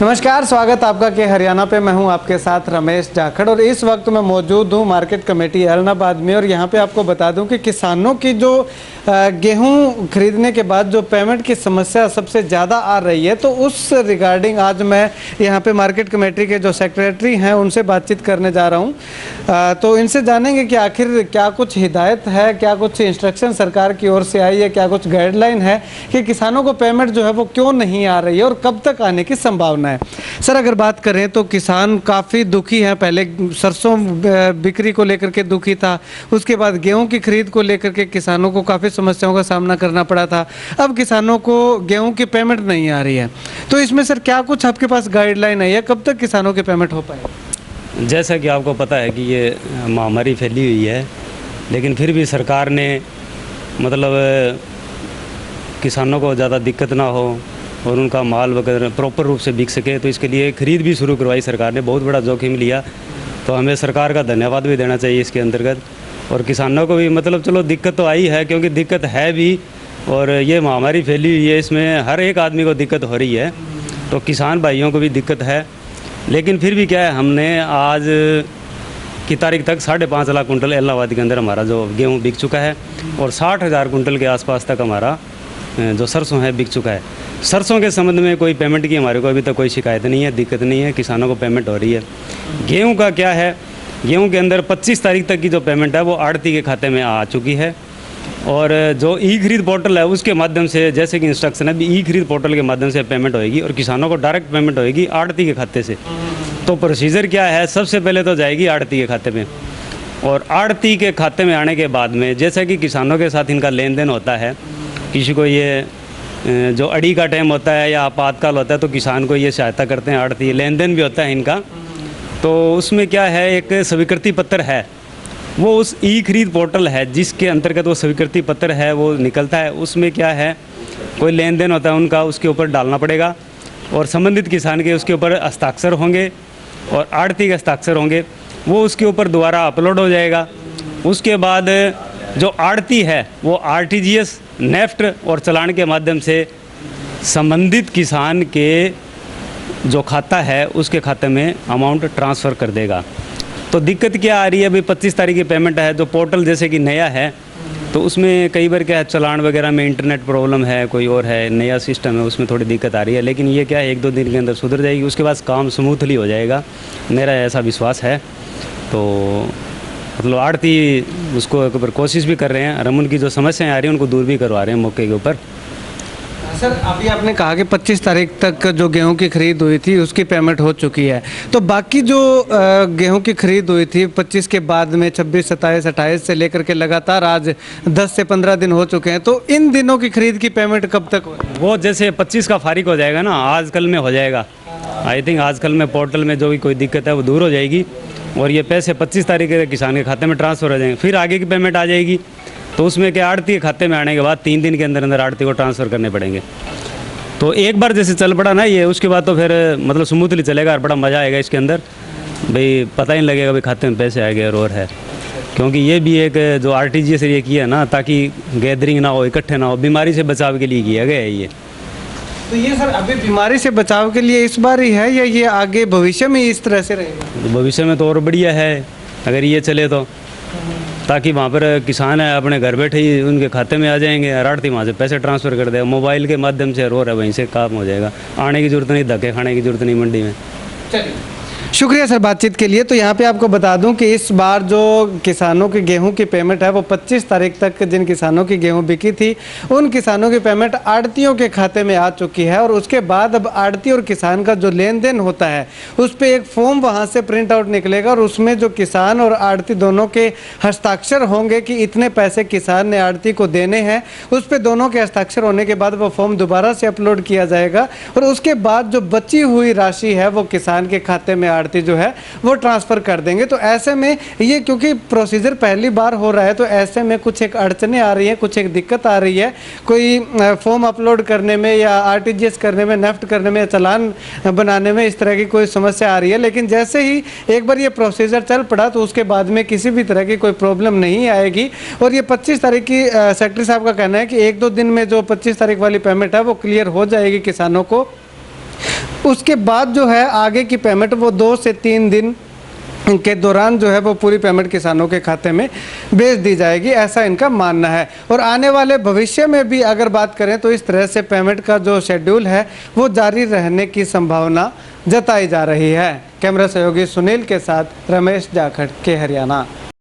नमस्कार, स्वागत आपका के हरियाणा पे। मैं हूं आपके साथ रमेश जाखड़ और इस वक्त मैं मौजूद हूं मार्केट कमेटी ऐलनाबाद में। और यहां पे आपको बता दूं कि किसानों की जो गेहूं खरीदने के बाद जो पेमेंट की समस्या सबसे ज़्यादा आ रही है, तो उस रिगार्डिंग आज मैं यहां पे मार्केट कमेटी के जो सेक्रेटरी हैं उनसे बातचीत करने जा रहा हूं। तो इनसे जानेंगे कि आखिर क्या कुछ हिदायत है, क्या कुछ इंस्ट्रक्शन सरकार की ओर से आई है, क्या कुछ गाइडलाइन है कि किसानों को पेमेंट जो है वो क्यों नहीं आ रही है और कब तक आने की संभावना है। सर, अगर बात करें तो किसान काफ़ी दुखी हैं। पहले सरसों बिक्री को लेकर के दुखी था, उसके बाद गेहूं की खरीद को लेकर के किसानों को काफ़ी समस्याओं का सामना करना पड़ा था। अब किसानों को गेहूं की पेमेंट नहीं आ रही है, तो इसमें सर क्या कुछ आपके पास गाइडलाइन है या कब तक किसानों की पेमेंट हो पाएगी? जैसा कि आपको पता है कि ये महामारी फैली हुई है, लेकिन फिर भी सरकार ने मतलब किसानों को ज़्यादा दिक्कत ना हो और उनका माल वगैरह प्रॉपर रूप से बिक सके, तो इसके लिए खरीद भी शुरू करवाई सरकार ने। बहुत बड़ा जोखिम लिया, तो हमें सरकार का धन्यवाद भी देना चाहिए इसके अंतर्गत। और किसानों को भी मतलब चलो दिक्कत तो आई है, क्योंकि दिक्कत है भी, और ये महामारी फैली हुई है, इसमें हर एक आदमी को दिक्कत हो रही है, तो किसान भाइयों को भी दिक्कत है। लेकिन फिर भी क्या है, हमने आज की तारीख तक 5.5 लाख कुंटल इलाहाबाद के अंदर हमारा जो गेहूँ बिक चुका है, और 60,000 कुंटल के आसपास तक हमारा जो सरसों है बिक चुका है। सरसों के संबंध में कोई पेमेंट की हमारे को अभी तक कोई शिकायत नहीं है, दिक्कत नहीं है, किसानों को पेमेंट हो रही है। गेहूं का क्या है, गेहूं के अंदर 25 तारीख तक की जो पेमेंट है वो आड़ती के खाते में आ चुकी है। और जो ई खरीद पोर्टल है उसके माध्यम से, जैसे कि इंस्ट्रक्शन है, ई खरीद पोर्टल के माध्यम से पेमेंट होएगी और किसानों को डायरेक्ट पेमेंट होएगी आड़ती के खाते से। तो प्रोसीजर क्या है, सबसे पहले तो जाएगी आड़ती के खाते में, और आड़ती के खाते में आने के बाद में जैसा कि किसानों के साथ इनका लेन देन होता है, किसी को ये जो अड़ी का टाइम होता है या आपातकाल होता है तो किसान को ये सहायता करते हैं आड़ती, लेन देन भी होता है इनका। तो उसमें क्या है, एक स्वीकृति पत्र है, वो उस ई खरीद पोर्टल है जिसके अंतर्गत वो स्वीकृति पत्र है वो निकलता है। उसमें क्या है, कोई लेन देन होता है उनका, उसके ऊपर डालना पड़ेगा और संबंधित किसान के उसके ऊपर हस्ताक्षर होंगे और आड़ती के हस्ताक्षर होंगे, वो उसके ऊपर दोबारा अपलोड हो जाएगा। उसके बाद जो आड़ती है वो आरटीजीएस, नेफ्ट और चालान के माध्यम से संबंधित किसान के जो खाता है उसके खाते में अमाउंट ट्रांसफ़र कर देगा। तो दिक्कत क्या आ रही है, अभी 25 तारीख की पेमेंट है, जो पोर्टल जैसे कि नया है तो उसमें कई बार क्या है, चालान वगैरह में इंटरनेट प्रॉब्लम है, कोई और है, नया सिस्टम है, उसमें थोड़ी दिक्कत आ रही है। लेकिन ये क्या है, 1-2 दिन के अंदर सुधर जाएगी, उसके बाद काम स्मूथली हो जाएगा, मेरा ऐसा विश्वास है। तो मतलब आड़ती उसको एक बार कोशिश भी कर रहे हैं, रमन की जो समस्याएं आ रही हैं उनको दूर भी करवा रहे हैं मौके के ऊपर। सर, अभी आपने कहा कि 25 तारीख तक जो गेहूं की खरीद हुई थी उसकी पेमेंट हो चुकी है, तो बाकी जो गेहूं की खरीद हुई थी 25 के बाद में 26, 27, 28 से लेकर के लगातार आज 10 से 15 दिन हो चुके हैं, तो इन दिनों की खरीद की पेमेंट कब तक हो? वो जैसे 25 का फारिग हो जाएगा ना, आजकल में हो जाएगा। आई थिंक आजकल में पोर्टल में जो भी कोई दिक्कत है वो दूर हो जाएगी और ये पैसे 25 तारीख के किसान के खाते में ट्रांसफ़र हो जाएंगे। फिर आगे की पेमेंट आ जाएगी, तो उसमें क्या आड़ती के खाते में आने के बाद 3 दिन के अंदर अंदर आड़ती को ट्रांसफ़र करने पड़ेंगे। तो एक बार जैसे चल पड़ा ना ये, उसके बाद तो फिर मतलब स्मूथली चलेगा और बड़ा मज़ा आएगा इसके अंदर। भाई पता ही नहीं लगेगा भाई खाते में पैसे आ गए और है, क्योंकि ये भी एक जो आरटीजीएस ये किया है ना, ताकि गैदरिंग ना हो, इकट्ठे ना हो, बीमारी से बचाव के लिए किया गया है ये। तो ये सर अभी बीमारी से बचाव के लिए इस बार ही है या ये आगे भविष्य में इस तरह से रहेगा? तो भविष्य में तो और बढ़िया है अगर ये चले तो, ताकि वहाँ पर किसान है अपने घर बैठे ही उनके खाते में आ जाएंगे, आड़ती वहाँ से पैसे ट्रांसफ़र कर देगा, मोबाइल के माध्यम से रो रहा है, वहीं से काम हो जाएगा, आने की ज़रूरत नहीं, धक्के खाने की ज़रूरत नहीं मंडी में। चलिए, शुक्रिया सर बातचीत के लिए। तो यहाँ पे आपको बता दूं कि इस बार जो किसानों की गेहूं की पेमेंट है वो 25 तारीख तक जिन किसानों की गेहूं बिकी थी उन किसानों की पेमेंट आड़तियों के खाते में आ चुकी है। और उसके बाद अब आड़ती और किसान का जो लेन देन होता है उस पर एक फॉर्म वहाँ से प्रिंट आउट निकलेगा और उसमें जो किसान और आड़ती दोनों के हस्ताक्षर होंगे कि इतने पैसे किसान ने आड़ती को देने हैं। उस पर दोनों के हस्ताक्षर होने के बाद वो फॉर्म दोबारा से अपलोड किया जाएगा और उसके बाद जो बची हुई राशि है वो किसान के खाते में आड़ती जो है वो ट्रांसफ़र कर देंगे। तो ऐसे में ये क्योंकि प्रोसीजर पहली बार हो रहा है तो ऐसे में कुछ एक अड़चने आ रही हैं, कुछ एक दिक्कत आ रही है, कोई फॉर्म अपलोड करने में या आरटीजीएस करने में, नेफ्ट करने में या चालान बनाने में, इस तरह की कोई समस्या आ रही है। लेकिन जैसे ही एक बार ये प्रोसीजर चल पड़ा तो उसके बाद में किसी भी तरह की कोई प्रॉब्लम नहीं आएगी। और ये 25 तारीख की सेक्रेटरी साहब का कहना है कि 1-2 दिन में जो 25 तारीख वाली पेमेंट है वो क्लियर हो जाएगी किसानों को। उसके बाद जो है आगे की पेमेंट वो 2 से 3 दिन के दौरान जो है वो पूरी पेमेंट किसानों के खाते में भेज दी जाएगी, ऐसा इनका मानना है। और आने वाले भविष्य में भी अगर बात करें तो इस तरह से पेमेंट का जो शेड्यूल है वो जारी रहने की संभावना जताई जा रही है। कैमरा सहयोगी सुनील के साथ रमेश जाखड़ के हरियाणा।